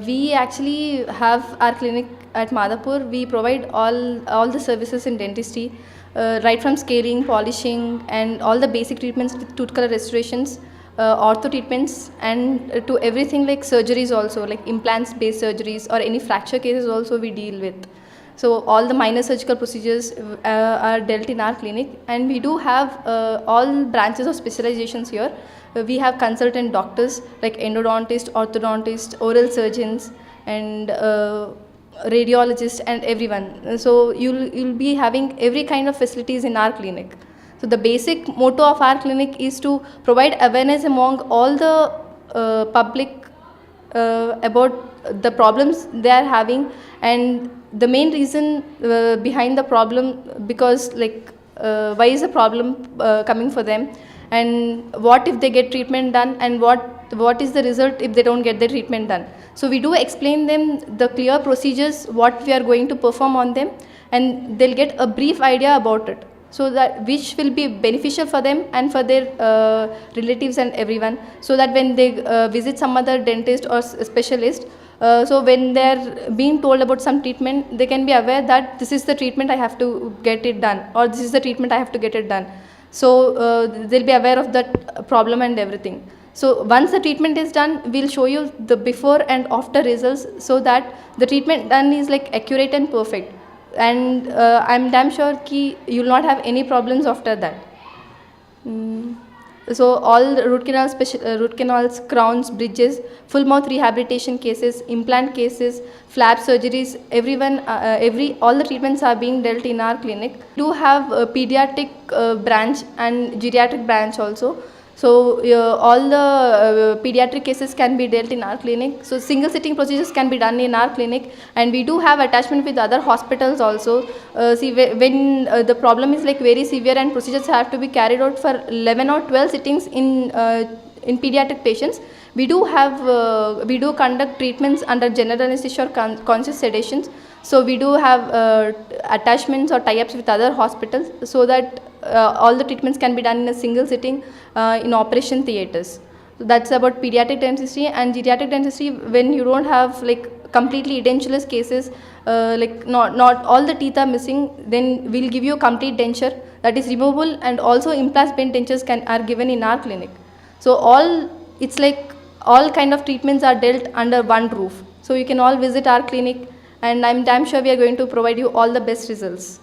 We actually have our clinic at Madhapur. We provide all the services in dentistry, right from scaling, polishing, and all the basic treatments, tooth color restorations, ortho treatments, and to everything like surgeries also, like implants-based surgeries or any fracture cases also we deal with. So all the minor surgical procedures are dealt in our clinic, and we do have all branches of specializations here. We have consultant doctors like endodontist, orthodontist, oral surgeons, and radiologists, and everyone. So you'll be having every kind of facilities in our clinic. So the basic motto of our clinic is to provide awareness among all the public about the problems they are having, and the main reason behind the problem, because like why is the problem coming for them, and what if they get treatment done, and what is the result if they don't get the treatment done. So we do explain them the clear procedures, what we are going to perform on them, and they'll get a brief idea about it, so that which will be beneficial for them and for their relatives and everyone, so that when they visit some other dentist or specialist, so when they're being told about some treatment, they can be aware that this is the treatment I have to get it done, or this is the treatment I have to get it done. So they'll be aware of that problem and everything. So once the treatment is done, we'll show you the before and after results, so that the treatment done is like accurate and perfect. And I'm damn sure ki you'll not have any problems after that. So all root canals, crowns, bridges, full mouth rehabilitation cases, implant cases, flap surgeries, all the treatments are being dealt in our clinic. We do have a pediatric branch and geriatric branch also. So all the pediatric cases can be dealt in our clinic. So single sitting procedures can be done in our clinic, and we do have attachment with other hospitals also. See, when the problem is like very severe and procedures have to be carried out for 11 or 12 sittings in pediatric patients, we do conduct treatments under general anesthesia or conscious sedations. So we do have attachments or tie-ups with other hospitals, so that all the treatments can be done in a single sitting in operation theatres. So that's about pediatric dentistry. And geriatric dentistry, when you don't have like completely edentulous cases, like not all the teeth are missing, then we'll give you a complete denture that is removable, and also implant-based dentures are given in our clinic. So it's like all kind of treatments are dealt under one roof. So you can all visit our clinic, and I'm damn sure we are going to provide you all the best results.